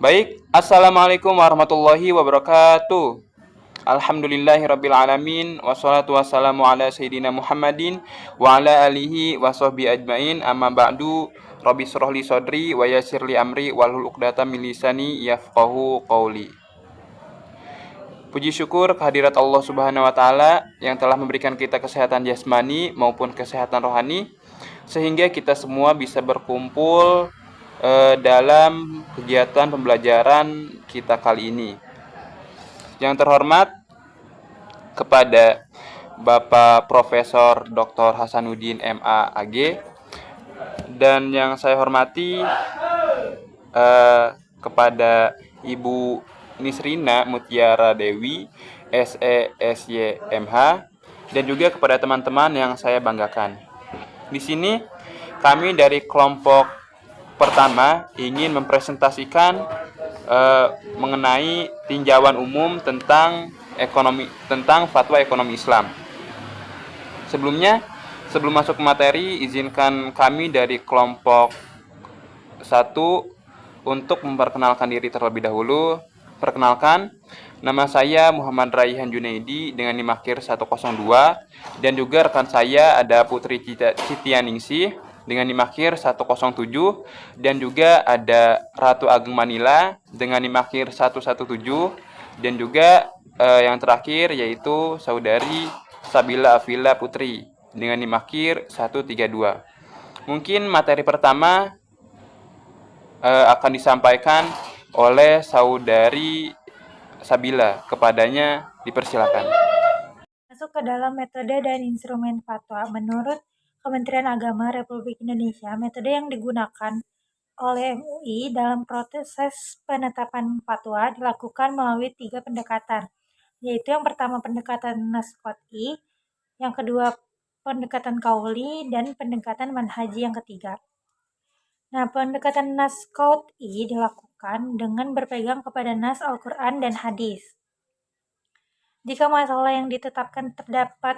Baik, Assalamualaikum warahmatullahi wabarakatuh. Alhamdulillahirabbil alamin wassalatu wassalamu ala sayyidina Muhammadin wa ala alihi wa sahbihi ajmain. Amma ba'du. Rabbi shrah li sadri wa yassir li amri wahlul 'uqdatam min lisani yafqahu qawli. Puji syukur kehadirat Allah Subhanahu wa taala yang telah memberikan kita kesehatan jasmani maupun kesehatan rohani sehingga kita semua bisa berkumpul dalam kegiatan pembelajaran kita kali ini. Yang terhormat kepada Bapak Profesor Dr. Hasanuddin MA AG, dan yang saya hormati kepada Ibu Nisrina Mutiara Dewi SE SYMH, dan juga kepada teman-teman yang saya banggakan. Di sini kami dari kelompok pertama ingin mempresentasikan mengenai tinjauan umum tentang fatwa ekonomi Islam. Sebelum masuk ke materi, izinkan kami dari kelompok 1 untuk memperkenalkan diri terlebih dahulu. Perkenalkan, nama saya Muhammad Raihan Junaidi dengan NIM akhir 102, dan juga rekan saya ada Putri Citianingsih dengan NIM akhir 107, dan juga ada Ratu Ageng Manila dengan NIM akhir 117, dan juga yang terakhir yaitu Saudari Sabila Afila Putri dengan NIM akhir 132. Mungkin materi pertama akan disampaikan oleh Saudari Sabila. Kepadanya dipersilakan. Masuk ke dalam metode dan instrumen fatwa. Menurut Kementerian Agama Republik Indonesia, metode yang digunakan oleh MUI dalam proses penetapan fatwa dilakukan melalui 3 pendekatan, yaitu yang pertama pendekatan nas qot'i, yang kedua pendekatan kauli, dan pendekatan manhaji yang ketiga. Nah, pendekatan nas qot'i dilakukan dengan berpegang kepada nas Al-Quran dan hadis. Jika masalah yang ditetapkan terdapat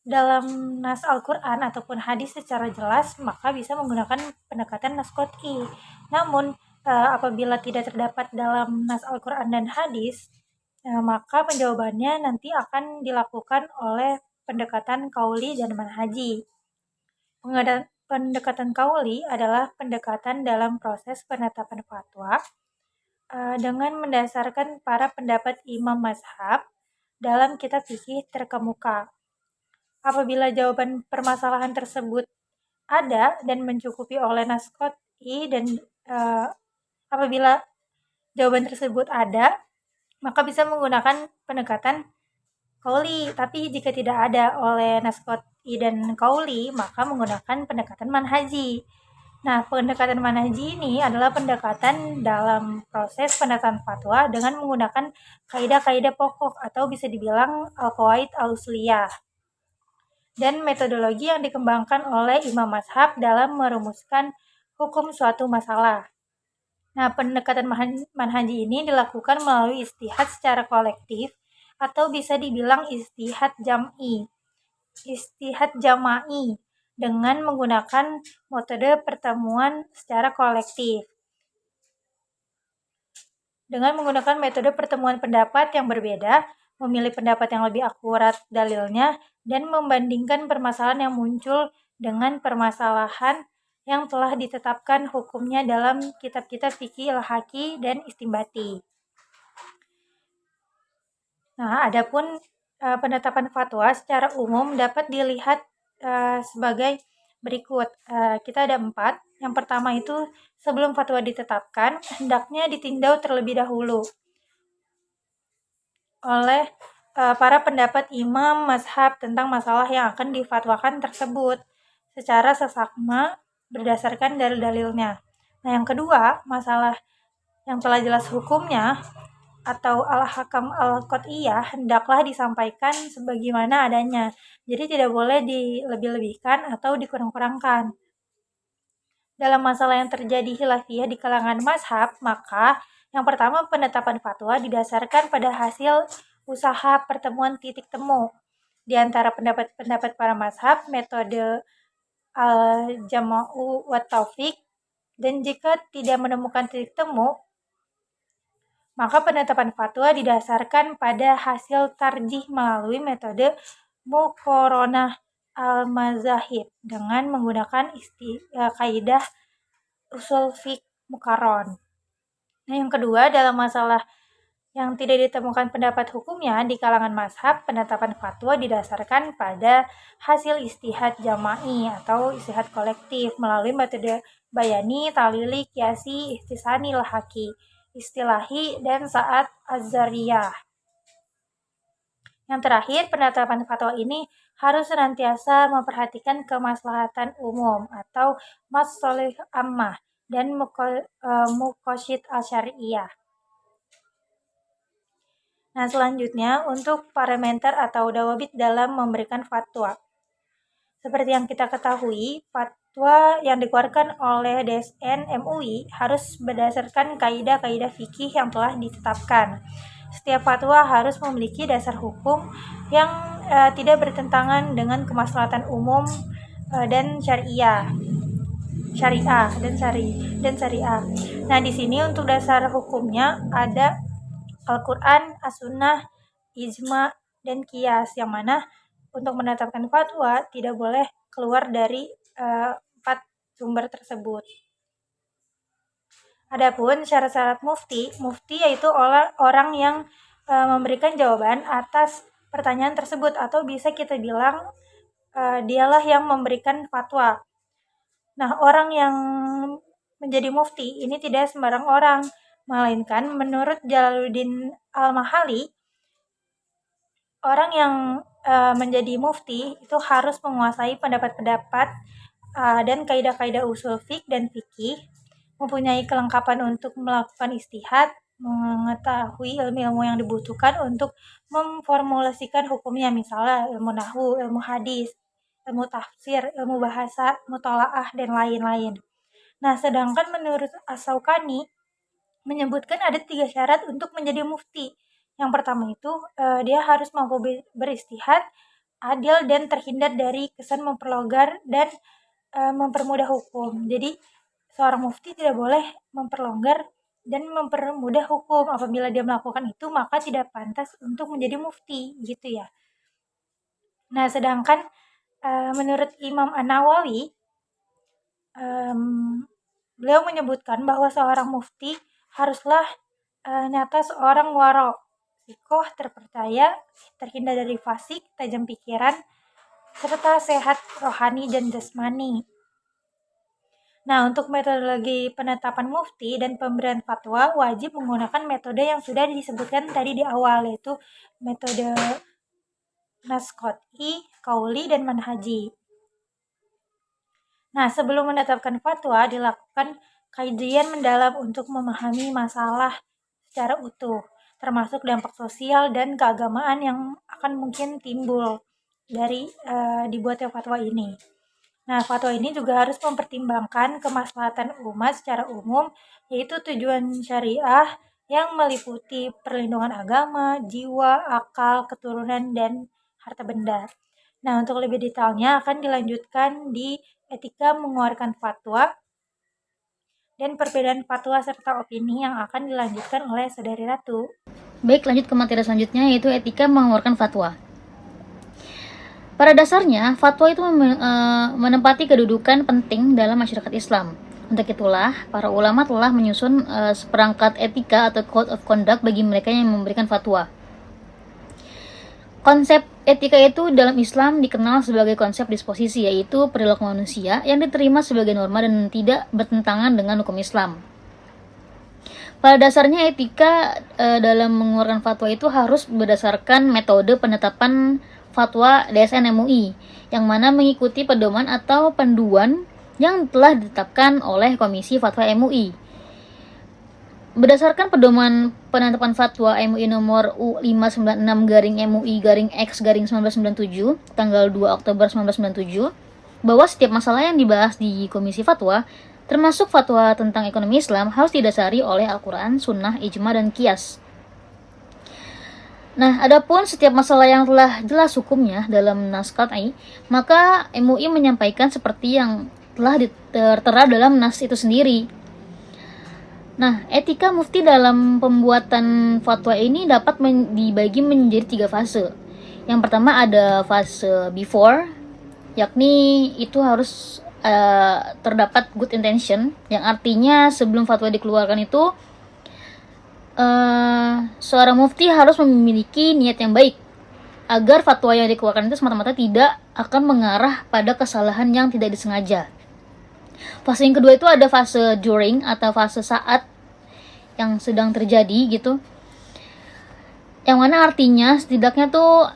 dalam nas Al-Quran ataupun hadis secara jelas, maka bisa menggunakan pendekatan nas qot'i. Namun, apabila tidak terdapat dalam nas Al-Quran dan hadis, maka penjawabannya nanti akan dilakukan oleh pendekatan kauli dan manhaji. Pendekatan kauli adalah pendekatan dalam proses penetapan fatwa dengan mendasarkan para pendapat imam mazhab dalam kitab fikih terkemuka. Apabila jawaban permasalahan tersebut ada dan mencukupi oleh nas qot'i, dan apabila jawaban tersebut ada, maka bisa menggunakan pendekatan kauli. Tapi jika tidak ada oleh nas qot'i dan kauli, maka menggunakan pendekatan manhaji. Nah, pendekatan manhaji ini adalah pendekatan dalam proses penetapan fatwa dengan menggunakan kaidah-kaidah pokok atau bisa dibilang al-qawaid al-usliyah, dan metodologi yang dikembangkan oleh imam mazhab dalam merumuskan hukum suatu masalah. Nah, pendekatan manhaji ini dilakukan melalui ijtihad secara kolektif atau bisa dibilang ijtihad jama'i dengan menggunakan metode pertemuan secara kolektif. Dengan menggunakan metode pertemuan pendapat yang berbeda, memilih pendapat yang lebih akurat dalilnya, dan membandingkan permasalahan yang muncul dengan permasalahan yang telah ditetapkan hukumnya dalam kitab-kitab fikih ilhaqi dan istinbati. Nah, adapun penetapan fatwa secara umum dapat dilihat sebagai berikut. Kita ada 4. Yang pertama itu, sebelum fatwa ditetapkan, hendaknya ditinjau terlebih dahulu oleh para pendapat imam mazhab tentang masalah yang akan difatwakan tersebut secara seksama berdasarkan dalil-dalilnya. Nah, yang kedua, masalah yang telah jelas hukumnya atau al-hakam al-qot'iyah hendaklah disampaikan sebagaimana adanya. Jadi tidak boleh dilebih-lebihkan atau dikurang-kurangkan. Dalam masalah yang terjadi khilafiyah di kalangan mazhab, maka yang pertama, penetapan fatwa didasarkan pada hasil usaha pertemuan titik temu di antara pendapat-pendapat para mazhab, metode al-jama'u wa taufiq, dan jika tidak menemukan titik temu, Maka penetapan fatwa didasarkan pada hasil tarjih melalui metode muqaronah al-mazahib dengan menggunakan kaidah usul fiqh muqaron. Nah, yang kedua, dalam masalah yang tidak ditemukan pendapat hukumnya di kalangan mazhab, penetapan fatwa didasarkan pada hasil istihad jama'i atau istihad kolektif melalui metode bayani, talili, kiasi, ihtisani, lahaki, istilahi, dan saat azariyah. Yang terakhir, penetapan fatwa ini harus senantiasa memperhatikan kemaslahatan umum atau maslahah ammah dan muqasid al-syari'iyah. Nah, selanjutnya untuk parameter atau dawabit dalam memberikan fatwa. Seperti yang kita ketahui, fatwa yang dikeluarkan oleh DSN MUI harus berdasarkan kaidah-kaidah fikih yang telah ditetapkan. Setiap fatwa harus memiliki dasar hukum yang tidak bertentangan dengan kemaslahatan umum dan syariah. Nah, di sini untuk dasar hukumnya ada Al-Quran, As-Sunnah, Ijma, dan Qiyas, yang mana untuk menetapkan fatwa tidak boleh keluar dari 4 sumber tersebut. Adapun syarat-syarat mufti yaitu orang yang memberikan jawaban atas pertanyaan tersebut, atau bisa kita bilang dialah yang memberikan fatwa. Nah, orang yang menjadi mufti ini tidak sembarang orang, melainkan menurut Jalaluddin Al-Mahali, orang yang menjadi mufti itu harus menguasai pendapat-pendapat dan kaidah-kaidah usul fiqh dan fikih, mempunyai kelengkapan untuk melakukan istihad, mengetahui ilmu-ilmu yang dibutuhkan untuk memformulasikan hukumnya, misalnya ilmu nahwu, ilmu hadis, ilmu tafsir, ilmu bahasa, mutolaah, dan lain-lain. Nah, sedangkan menurut As-Syaukani menyebutkan ada 3 syarat untuk menjadi mufti. Yang pertama itu dia harus mampu beristihad, adil, dan terhindar dari kesan memperlonggar dan mempermudah hukum. Jadi seorang mufti tidak boleh memperlonggar dan mempermudah hukum. Apabila dia melakukan itu, maka tidak pantas untuk menjadi mufti, gitu ya. Nah, sedangkan menurut Imam An-Nawawi, beliau menyebutkan bahwa seorang mufti haruslah nyata seorang waro, sikoh, terpercaya, terhindar dari fasik, tajam pikiran, serta sehat rohani dan jasmani. Nah, untuk metodologi penetapan mufti dan pemberian fatwa wajib menggunakan metode yang sudah disebutkan tadi di awal, yaitu metode nas qot'i, qauli, dan manhaji. Nah, sebelum menetapkan fatwa dilakukan kajian mendalam untuk memahami masalah secara utuh, termasuk dampak sosial dan keagamaan yang akan mungkin timbul dari dibuatnya fatwa ini. Nah, fatwa ini juga harus mempertimbangkan kemaslahatan umat secara umum, yaitu tujuan syariah yang meliputi perlindungan agama, jiwa, akal, keturunan, dan harta benda. Nah, untuk lebih detailnya akan dilanjutkan di etika mengeluarkan fatwa dan perbedaan fatwa serta opini yang akan dilanjutkan oleh Saudari Ratu. Baik, lanjut ke materi selanjutnya, yaitu etika mengeluarkan fatwa. Pada dasarnya, fatwa itu menempati kedudukan penting dalam masyarakat Islam. Untuk itulah, para ulama telah menyusun seperangkat etika atau code of conduct bagi mereka yang memberikan fatwa. Konsep etika itu dalam Islam dikenal sebagai konsep disposisi, yaitu perilaku manusia yang diterima sebagai norma dan tidak bertentangan dengan hukum Islam. Pada dasarnya, etika dalam mengeluarkan fatwa itu harus berdasarkan metode penetapan fatwa DSN MUI, yang mana mengikuti pedoman atau panduan yang telah ditetapkan oleh Komisi Fatwa MUI. Berdasarkan pedoman penetapan fatwa MUI nomor U596/MUI/X/1997 tanggal 2 Oktober 1997, bahwa setiap masalah yang dibahas di Komisi Fatwa, termasuk fatwa tentang ekonomi Islam, harus didasari oleh Al-Quran, Sunnah, Ijma, dan Qiyas. Nah, adapun setiap masalah yang telah jelas hukumnya dalam nas qat'i, maka MUI menyampaikan seperti yang telah tertera dalam nas itu sendiri. Nah, etika mufti dalam pembuatan fatwa ini dapat dibagi menjadi 3 fase. Yang pertama ada fase before, yakni itu harus terdapat good intention, yang artinya sebelum fatwa dikeluarkan itu seorang mufti harus memiliki niat yang baik agar fatwa yang dikeluarkan itu semata-mata tidak akan mengarah pada kesalahan yang tidak disengaja. Fase yang kedua itu ada fase during atau fase saat yang sedang terjadi gitu, yang mana artinya setidaknya tuh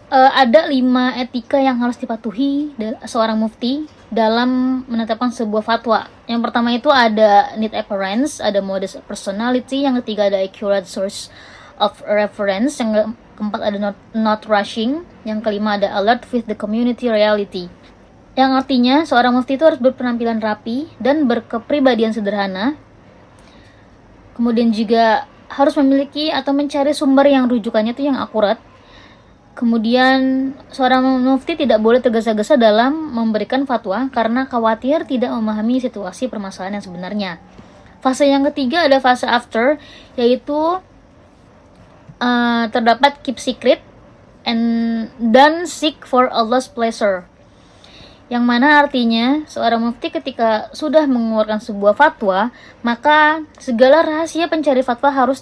ada 5 etika yang harus dipatuhi seorang mufti dalam menetapkan sebuah fatwa. Yang pertama itu ada neat appearance, ada modest personality, yang ketiga ada accurate source of reference, yang keempat ada not rushing, yang kelima ada alert with the community reality. Yang artinya seorang mufti itu harus berpenampilan rapi dan berkepribadian sederhana. Kemudian juga harus memiliki atau mencari sumber yang rujukannya itu yang akurat. Kemudian seorang mufti tidak boleh tergesa-gesa dalam memberikan fatwa karena khawatir tidak memahami situasi permasalahan yang sebenarnya. Fase yang ketiga ada fase after, yaitu terdapat keep secret dan seek for Allah's pleasure. Yang mana artinya seorang mufti ketika sudah mengeluarkan sebuah fatwa, maka segala rahasia pencari fatwa harus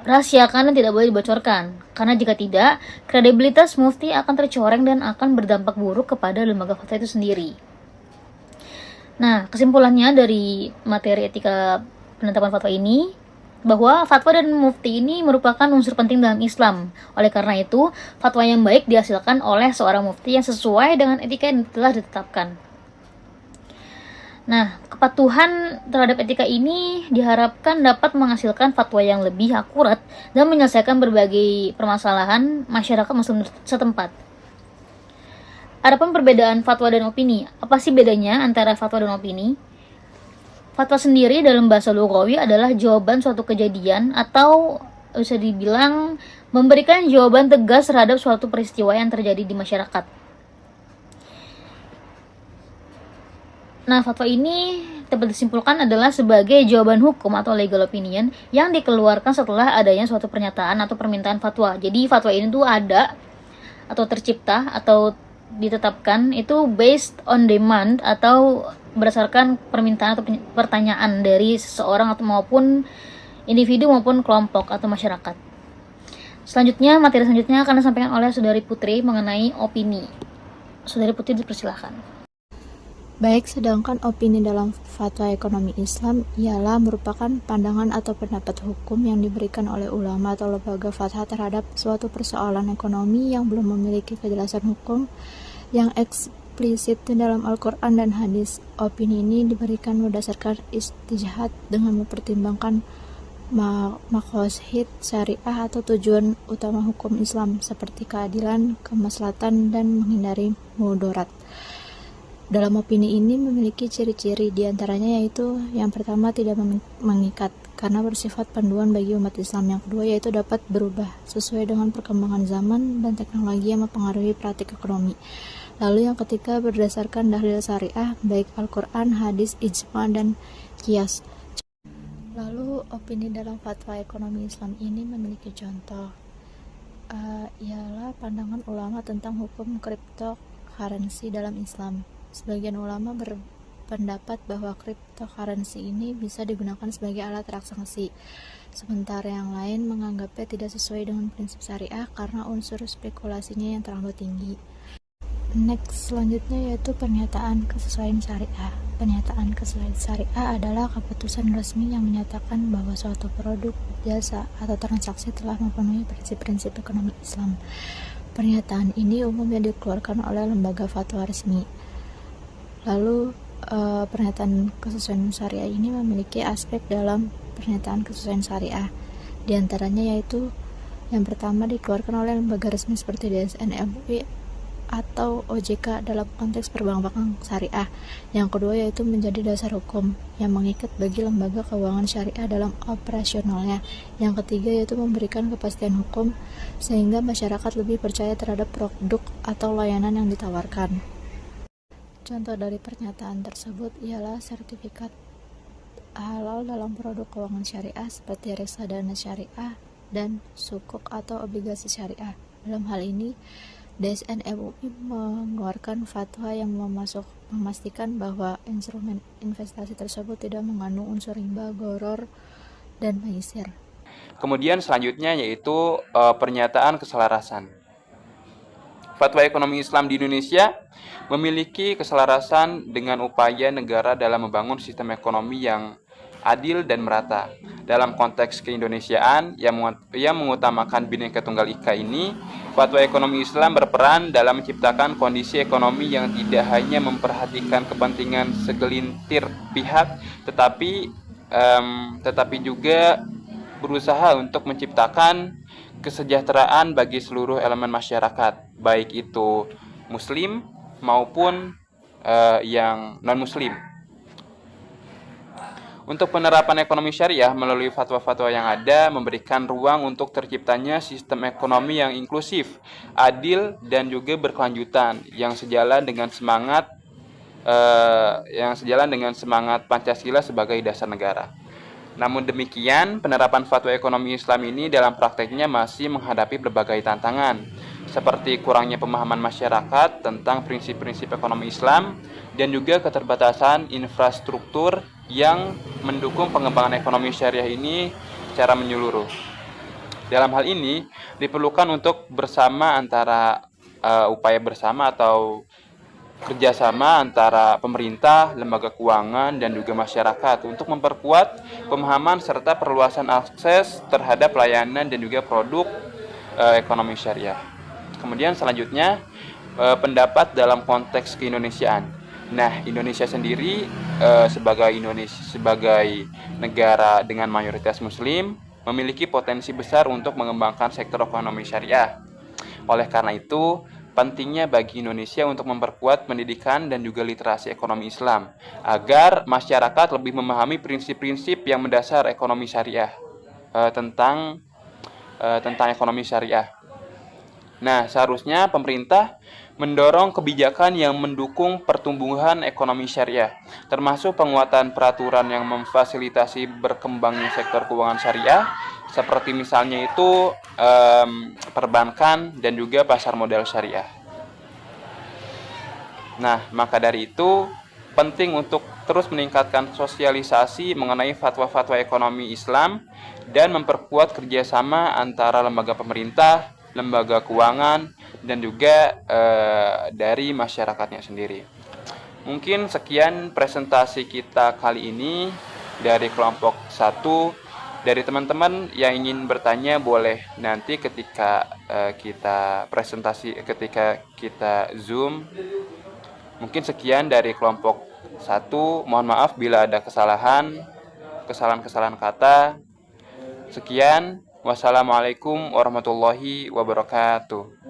rahasiakan dan tidak boleh dibocorkan. Karena jika tidak, kredibilitas mufti akan tercoreng dan akan berdampak buruk kepada lembaga fatwa itu sendiri. Nah, kesimpulannya dari materi etika penetapan fatwa ini, bahwa fatwa dan mufti ini merupakan unsur penting dalam Islam. Oleh karena itu, fatwa yang baik dihasilkan oleh seorang mufti yang sesuai dengan etika yang telah ditetapkan. Nah, kepatuhan terhadap etika ini diharapkan dapat menghasilkan fatwa yang lebih akurat dan menyelesaikan berbagai permasalahan masyarakat muslim setempat. Adapun perbedaan fatwa dan opini, apa sih bedanya antara fatwa dan opini? Fatwa sendiri dalam bahasa lughawi adalah jawaban suatu kejadian atau bisa dibilang memberikan jawaban tegas terhadap suatu peristiwa yang terjadi di masyarakat. Nah, fatwa ini dapat disimpulkan adalah sebagai jawaban hukum atau legal opinion yang dikeluarkan setelah adanya suatu pernyataan atau permintaan fatwa. Jadi fatwa ini tuh ada atau tercipta atau ditetapkan itu based on demand atau berdasarkan permintaan atau pertanyaan dari seseorang atau maupun individu maupun kelompok atau masyarakat. Selanjutnya, materi selanjutnya akan disampaikan oleh Saudari Putri mengenai opini. Saudari Putri dipersilahkan. Baik, sedangkan opini dalam fatwa ekonomi Islam ialah merupakan pandangan atau pendapat hukum yang diberikan oleh ulama atau lembaga fatwa terhadap suatu persoalan ekonomi yang belum memiliki kejelasan hukum yang eksplisit dalam Al-Quran dan hadis. Opini ini diberikan berdasarkan ijtihad dengan mempertimbangkan maqasid syariah atau tujuan utama hukum Islam seperti keadilan, kemaslahatan, dan menghindari mudarat. Dalam opini ini memiliki ciri-ciri, diantaranya yaitu yang pertama tidak mengikat karena bersifat panduan bagi umat Islam. Yang kedua yaitu dapat berubah sesuai dengan perkembangan zaman dan teknologi yang mempengaruhi praktik ekonomi. Lalu yang ketiga berdasarkan dalil syariah baik Al-Quran, hadis, ijma, dan qiyas. Lalu opini dalam fatwa ekonomi Islam ini memiliki contoh ialah pandangan ulama tentang hukum cryptocurrency dalam Islam. Sebagian ulama berpendapat bahwa cryptocurrency ini bisa digunakan sebagai alat transaksi, sementara yang lain menganggapnya tidak sesuai dengan prinsip syariah karena unsur spekulasinya yang terlalu tinggi. Next, selanjutnya yaitu pernyataan kesesuaian syariah. Pernyataan kesesuaian syariah adalah keputusan resmi yang menyatakan bahwa suatu produk, jasa, atau transaksi telah memenuhi prinsip-prinsip ekonomi Islam. Pernyataan ini umumnya dikeluarkan oleh lembaga fatwa resmi. Lalu pernyataan kesesuaian syariah ini memiliki aspek dalam pernyataan kesesuaian syariah. Di antaranya yaitu yang pertama dikeluarkan oleh lembaga resmi seperti DSN, MUI, atau OJK dalam konteks perbankan syariah. Yang kedua yaitu menjadi dasar hukum yang mengikat bagi lembaga keuangan syariah dalam operasionalnya. Yang ketiga yaitu memberikan kepastian hukum sehingga masyarakat lebih percaya terhadap produk atau layanan yang ditawarkan. Contoh dari pernyataan tersebut ialah sertifikat halal dalam produk keuangan syariah seperti reksadana syariah dan sukuk atau obligasi syariah. Dalam hal ini, DSN MUI mengeluarkan fatwa yang memastikan bahwa instrumen investasi tersebut tidak mengandung unsur riba, gharar, dan maisir. Kemudian selanjutnya yaitu pernyataan keselarasan. Fatwa ekonomi Islam di Indonesia memiliki keselarasan dengan upaya negara dalam membangun sistem ekonomi yang adil dan merata. Dalam konteks keindonesiaan yang mengutamakan Bhinneka Tunggal Ika ini, fatwa ekonomi Islam berperan dalam menciptakan kondisi ekonomi yang tidak hanya memperhatikan kepentingan segelintir pihak, tetapi juga berusaha untuk menciptakan kesejahteraan bagi seluruh elemen masyarakat, baik itu Muslim maupun yang non-Muslim. Untuk penerapan ekonomi syariah melalui fatwa-fatwa yang ada memberikan ruang untuk terciptanya sistem ekonomi yang inklusif, adil, dan juga berkelanjutan yang sejalan dengan semangat Pancasila sebagai dasar negara. Namun demikian, penerapan fatwa ekonomi Islam ini dalam prakteknya masih menghadapi berbagai tantangan, seperti kurangnya pemahaman masyarakat tentang prinsip-prinsip ekonomi Islam dan juga keterbatasan infrastruktur yang mendukung pengembangan ekonomi syariah ini secara menyeluruh. Dalam hal ini, diperlukan untuk upaya bersama atau kerjasama antara pemerintah, lembaga keuangan, dan juga masyarakat untuk memperkuat pemahaman serta perluasan akses terhadap layanan dan juga produk ekonomi syariah. Kemudian selanjutnya, pendapat dalam konteks keindonesiaan. Nah, Indonesia sendiri sebagai negara dengan mayoritas Muslim memiliki potensi besar untuk mengembangkan sektor ekonomi syariah. Oleh karena itu, pentingnya bagi Indonesia untuk memperkuat pendidikan dan juga literasi ekonomi Islam agar masyarakat lebih memahami prinsip-prinsip yang mendasar ekonomi syariah tentang ekonomi syariah. Nah, seharusnya pemerintah mendorong kebijakan yang mendukung pertumbuhan ekonomi syariah, termasuk penguatan peraturan yang memfasilitasi berkembangnya sektor keuangan syariah, seperti misalnya itu perbankan dan juga pasar modal syariah. Nah, maka dari itu penting untuk terus meningkatkan sosialisasi mengenai fatwa-fatwa ekonomi Islam dan memperkuat kerjasama antara lembaga pemerintah, lembaga keuangan, dan juga dari masyarakatnya sendiri. Mungkin sekian presentasi kita kali ini dari kelompok 1. Dari teman-teman yang ingin bertanya boleh nanti ketika ketika kita Zoom. Mungkin sekian dari kelompok 1. Mohon maaf bila ada kesalahan kata. Sekian. Wassalamualaikum warahmatullahi wabarakatuh.